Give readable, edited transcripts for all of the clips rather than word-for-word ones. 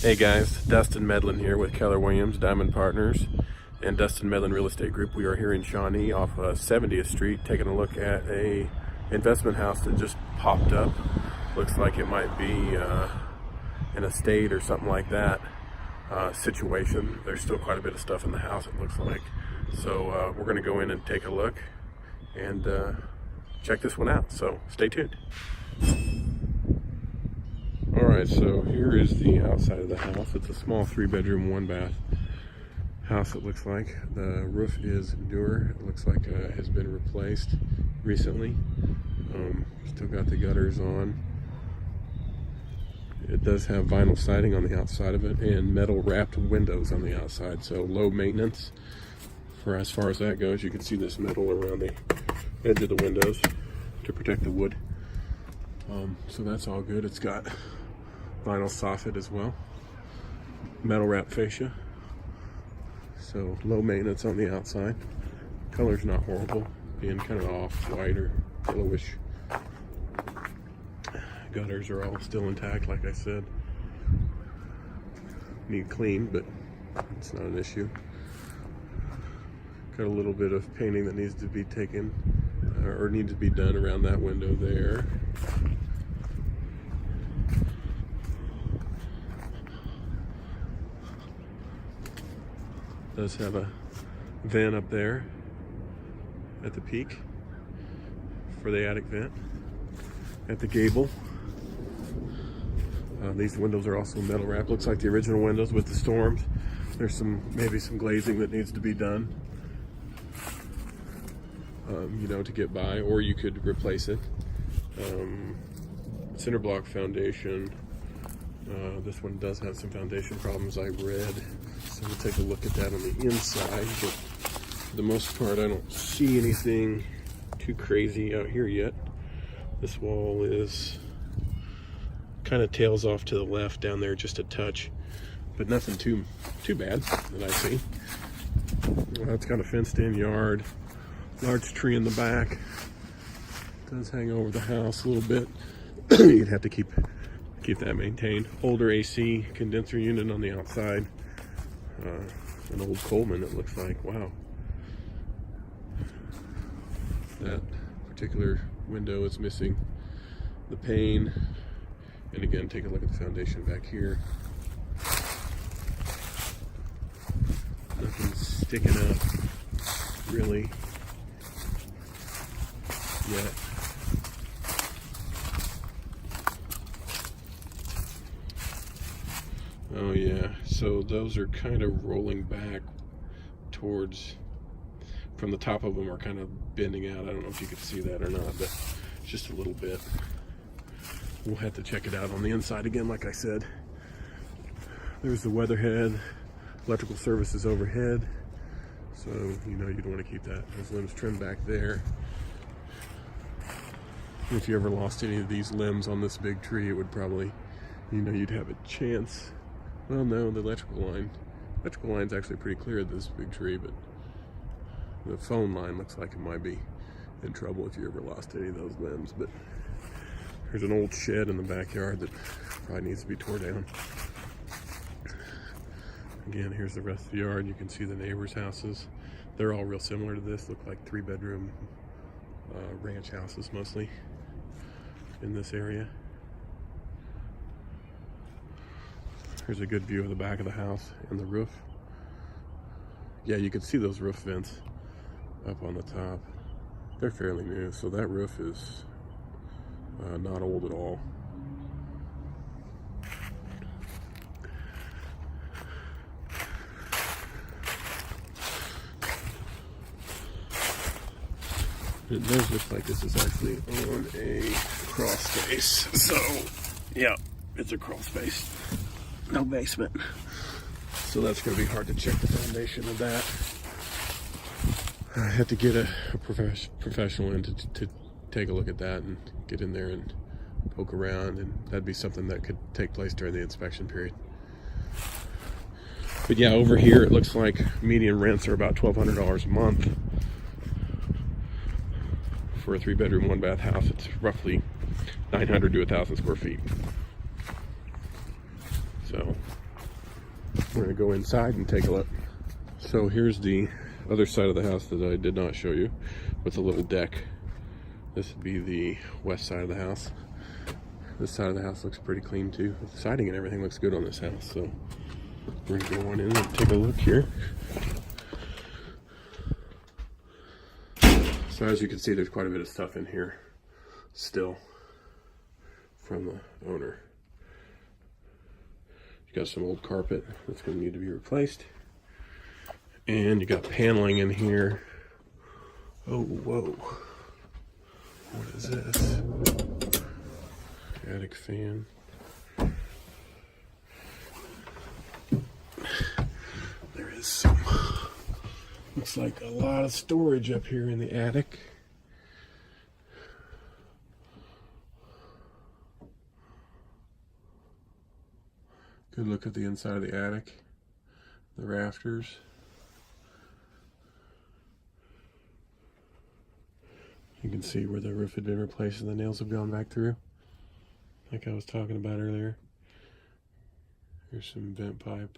Hey guys, Dustin Medlin here with Keller Williams Diamond Partners and Dustin Medlin Real Estate Group. We are here in Shawnee off 70th Street taking a look at a investment house that just popped up. Looks like it might be an estate or something like that situation. There's still quite a bit of stuff in the house, it looks like. So we're going to go in and take a look and check this one out. So stay tuned. Alright, so here is the outside of the house. It's a small 3-bedroom, 1-bath house, it looks like. The roof is newer. It looks like it has been replaced recently. Still got the gutters on. It does have vinyl siding on the outside of it and metal wrapped windows on the outside, so low maintenance for as far as that goes. You can see this metal around the edge of the windows to protect the wood. So that's all good. It's got vinyl soffit as well, metal wrap fascia, so low maintenance on the outside. Color's not horrible, being kind of off-white or yellowish. Gutters are all still intact, like I said. Need clean, but it's not an issue. Got a little bit of painting that needs to be taken or needs to be done around that window there. Does have a vent up there at the peak for the attic vent at the gable. These windows are also metal wrapped. Looks like the original windows with the storms. There's maybe some glazing that needs to be done, to get by, or you could replace it. Cinder block foundation. This one does have some foundation problems, I read. So we'll take a look at that on the inside, but for the most part I don't see anything too crazy out here yet. This wall is kind of tails off to the left down there just a touch, but nothing too bad that I see. Well, it's got a fenced in yard, large tree in the back. It does hang over the house a little bit. You'd have to keep that maintained. Older AC condenser unit on the outside. An old Coleman, it looks like. Wow. That particular window is missing the pane. And again, take a look at the foundation back here. Nothing's sticking up really yet. Oh yeah, so those are kind of rolling back towards, from the top of them are kind of bending out. I don't know if you can see that or not, but just a little bit. We'll have to check it out on the inside again, like I said. There's the weatherhead, electrical services overhead. So, you'd want to keep those limbs trimmed back there. If you ever lost any of these limbs on this big tree, it would probably, you'd have a chance. Well, no, the electrical line's actually pretty clear of this big tree, but the phone line looks like it might be in trouble if you ever lost any of those limbs. But there's an old shed in the backyard that probably needs to be tore down. Again, here's the rest of the yard. You can see the neighbors' houses. They're all real similar to this. Look like 3-bedroom ranch houses mostly in this area. Here's a good view of the back of the house and the roof. Yeah, you can see those roof vents up on the top. They're fairly new, so that roof is not old at all. It does look like this is actually on a crawl space. So, yeah, it's a crawl space. No basement. So that's going to be hard to check the foundation of that. I have to get a professional in to take a look at that and get in there and poke around, and that'd be something that could take place during the inspection period. But yeah, over here it looks like median rents are about $1,200 a month. For a 3-bedroom, 1-bath house, it's roughly 900 to 1,000 square feet. So we're gonna go inside and take a look. So here's the other side of the house that I did not show you, with a little deck. This would be the west side of the house. This side of the house looks pretty clean too. The siding and everything looks good on this house. So we're gonna go on in and take a look here. So as you can see, there's quite a bit of stuff in here still from the owner. You got some old carpet that's gonna need to be replaced. And you got paneling in here. Oh, whoa. What is this? Attic fan. There is some, looks like a lot of storage up here in the attic. Good look at the inside of the attic, the rafters. You can see where the roof had been replaced and the nails have gone back through, like I was talking about earlier. Here's some vent pipe.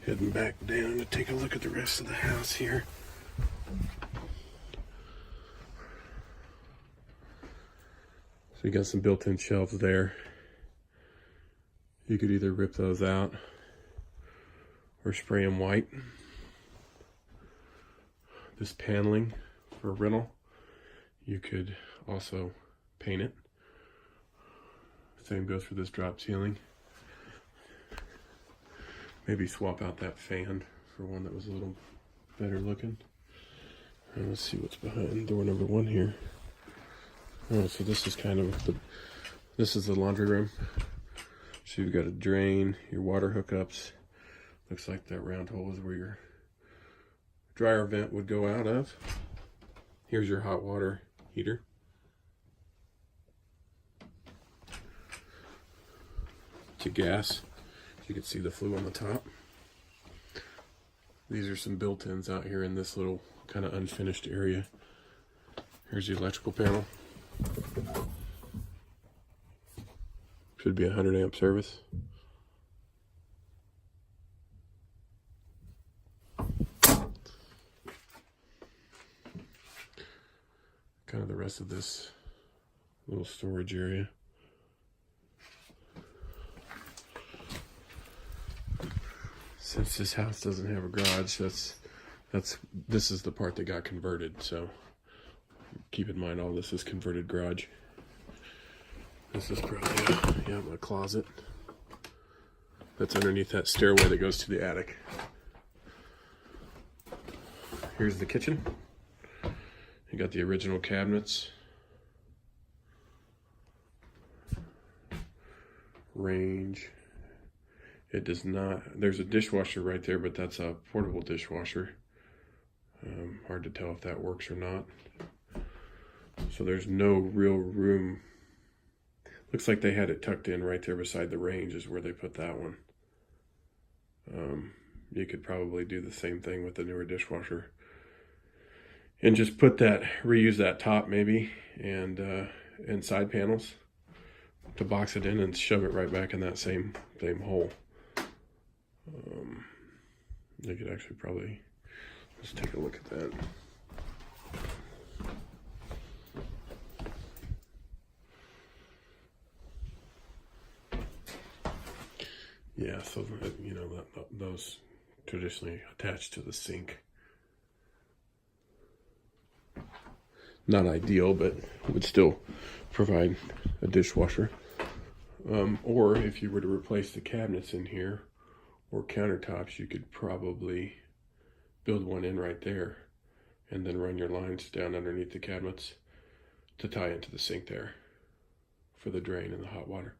Heading back down to take a look at the rest of the house here. So you got some built-in shelves there. You could either rip those out or spray them white. This paneling for rental, you could also paint it. Same goes for this drop ceiling. Maybe swap out that fan for one that was a little better looking. And let's see what's behind door number 1 here. Oh, so this is kind of this is the laundry room. So you've got a drain, your water hookups. Looks like that round hole is where your dryer vent would go out of. Here's your hot water heater. It's a gas. You can see the flue on the top. These are some built-ins out here in this little kind of unfinished area. Here's the electrical panel. Should be a 100 amp service. Kind of the rest of this little storage area. Since this house doesn't have a garage, this is the part that got converted, so keep in mind all this is converted garage. This is probably a closet that's underneath that stairway that goes to the attic. Here's the kitchen. You got the original cabinets, range. It does not, there's a dishwasher right there, but that's a portable dishwasher. Hard to tell if that works or not. So there's no real room. Looks like they had it tucked in right there beside the range is where they put that one. You could probably do the same thing with the newer dishwasher. And just put that, reuse that top maybe, and side panels to box it in and shove it right back in that same hole. They could actually probably, let's take a look at that. Yeah, so you know those traditionally attached to the sink. Not ideal, but would still provide a dishwasher. Or if you were to replace the cabinets in here or countertops, you could probably build one in right there and then run your lines down underneath the cabinets to tie into the sink there for the drain and the hot water.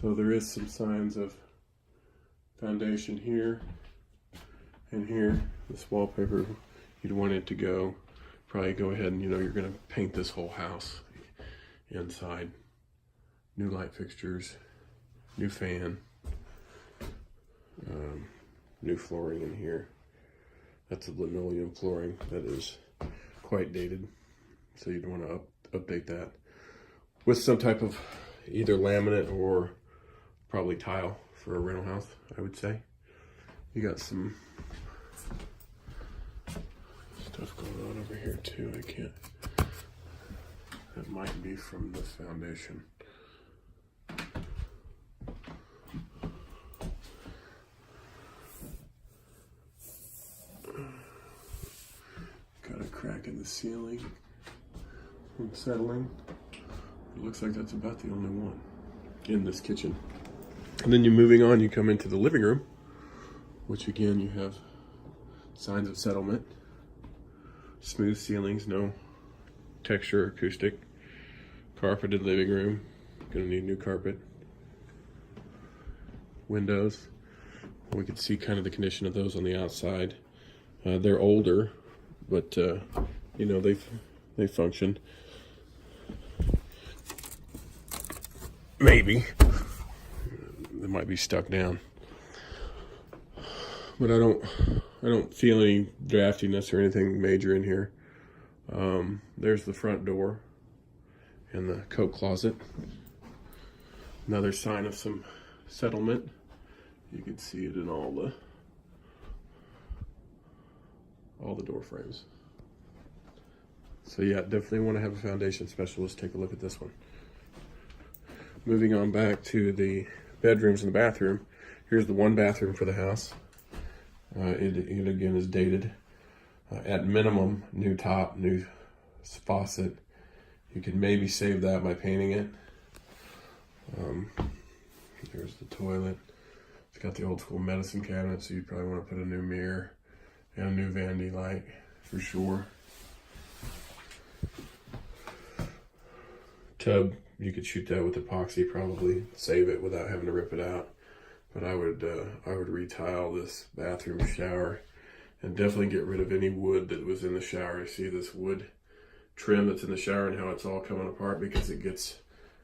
So there is some signs of foundation here and here. This wallpaper, you'd want it to go, probably go ahead and, you're going to paint this whole house inside. New light fixtures, new fan, new flooring in here. That's a linoleum flooring that is quite dated, so you'd want to update that. with some type of either laminate or probably tile for a rental house, I would say. You got some stuff going on over here too. I can't. That might be from this foundation. Got a crack in the ceiling from settling. It looks like that's about the only one in this kitchen. And then you're moving on, you come into the living room, which again, you have signs of settlement. Smooth ceilings, no texture, acoustic. Carpeted living room, gonna need new carpet. Windows, we can see kind of the condition of those on the outside. They're older, but you know, they function. Maybe they might be stuck down, but I don't feel any draftiness or anything major in here. There's the front door and the coat closet. Another sign of some settlement. You can see it in all the door frames. So yeah, definitely want to have a foundation specialist take a look at this one. Moving on back to the bedrooms and the bathroom. Here's the one bathroom for the house. It again is dated. At minimum, new top, new faucet. You can maybe save that by painting it. Here's the toilet. It's got the old school medicine cabinet, so you probably want to put a new mirror and a new vanity light for sure. Tub, you could shoot that with epoxy, probably save it without having to rip it out. But I would retile this bathroom shower and definitely get rid of any wood that was in the shower. You see this wood trim that's in the shower and how it's all coming apart because it gets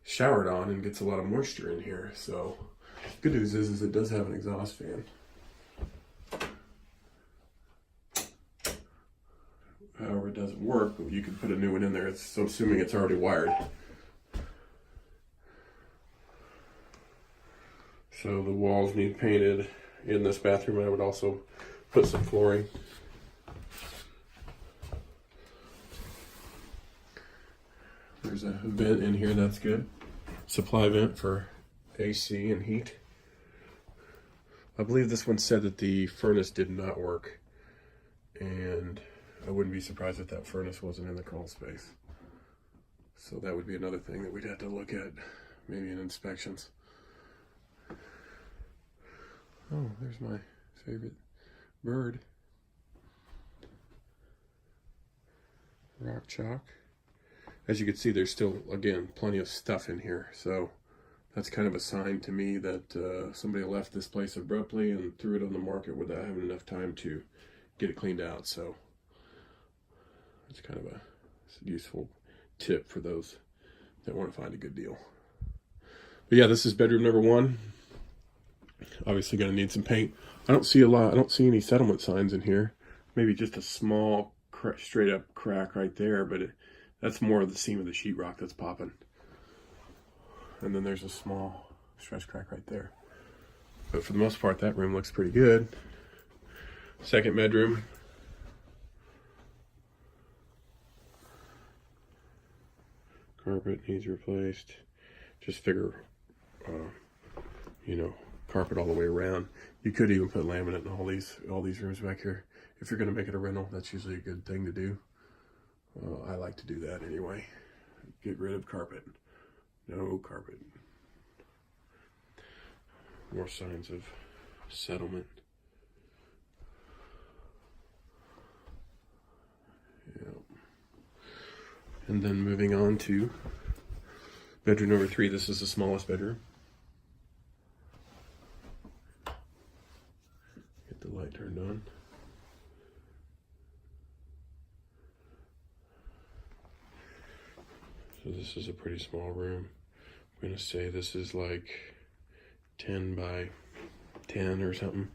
showered on and gets a lot of moisture in here. So good news is it does have an exhaust fan. However, it doesn't work, but you could put a new one in there. So assuming it's already wired. So the walls need painted in this bathroom. I would also put some flooring. There's a vent in here, that's good. Supply vent for AC and heat. I believe this one said that the furnace did not work, and I wouldn't be surprised if that furnace wasn't in the crawl space. So that would be another thing that we'd have to look at, maybe in inspections. Oh, there's my favorite bird. Rock chalk. As you can see, there's still, again, plenty of stuff in here. So that's kind of a sign to me that somebody left this place abruptly and threw it on the market without having enough time to get it cleaned out. So it's kind of a useful tip for those that want to find a good deal. But yeah, this is bedroom number one. Obviously going to need some paint. I don't see any settlement signs in here. Maybe just a small straight up crack right there, but that's more of the seam of the sheetrock that's popping. And then there's a small stress crack right there. But for the most part, that room looks pretty good. Second bedroom. Carpet needs replaced. Just figure, carpet all the way around. You could even put laminate in all these rooms back here. If you're going to make it a rental, that's usually a good thing to do. I like to do that anyway. Get rid of carpet. No carpet. More signs of settlement. Yep. And then moving on to bedroom number 3. This is the smallest bedroom. Get the light turned on. So this is a pretty small room. I'm going to say this is like 10 by 10 or something.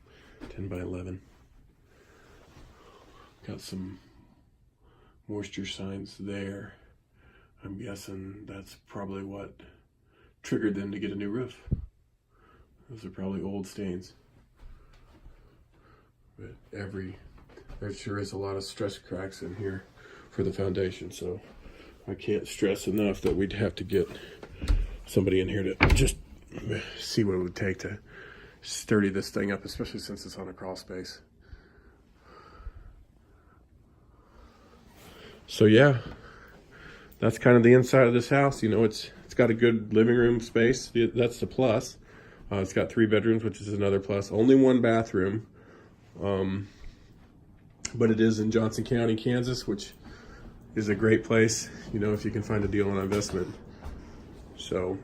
10 by 11. Got some moisture signs there. I'm guessing that's probably what triggered them to get a new roof. Those are probably old stains. But there sure is a lot of stress cracks in here for the foundation, so I can't stress enough that we'd have to get somebody in here to just see what it would take to sturdy this thing up, especially since it's on a crawl space. So yeah, that's kind of the inside of this house. You know, it's got a good living room space. That's the plus. It's got 3 bedrooms, which is another plus. Only 1 bathroom. But it is in Johnson County, Kansas, which is a great place, you know, if you can find a deal on investment. So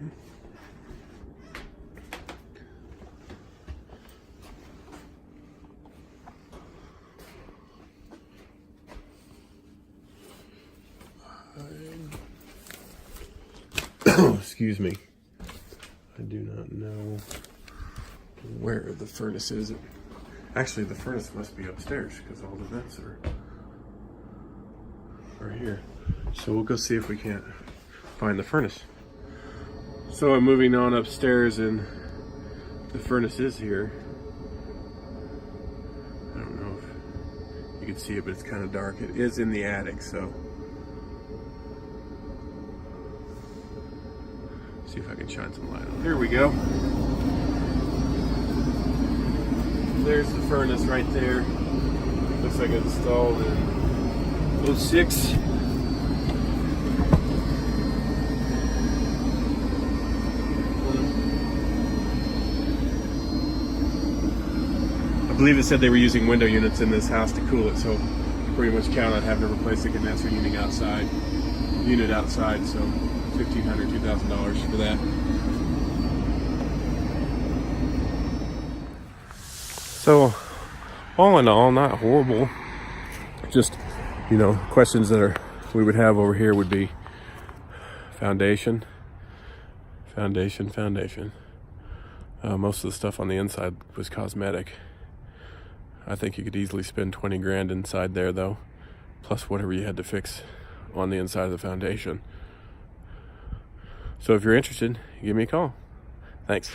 excuse me, I do not know where the furnace is. Actually, the furnace must be upstairs because all the vents are here. So we'll go see if we can't find the furnace. So I'm moving on upstairs and the furnace is here. I don't know if you can see it, but it's kind of dark. It is in the attic, so see if I can shine some light on it. Here we go. There's the furnace right there. Looks like it's installed in 06. I believe it said they were using window units in this house to cool it, so pretty much count on having to replace the condenser unit outside. So $1,500, $2,000 for that. So, all in all, not horrible. Just, you know, questions that we would have over here would be foundation. Most of the stuff on the inside was cosmetic. I think you could easily spend 20 grand inside there, though, plus whatever you had to fix on the inside of the foundation. So if you're interested, give me a call. Thanks.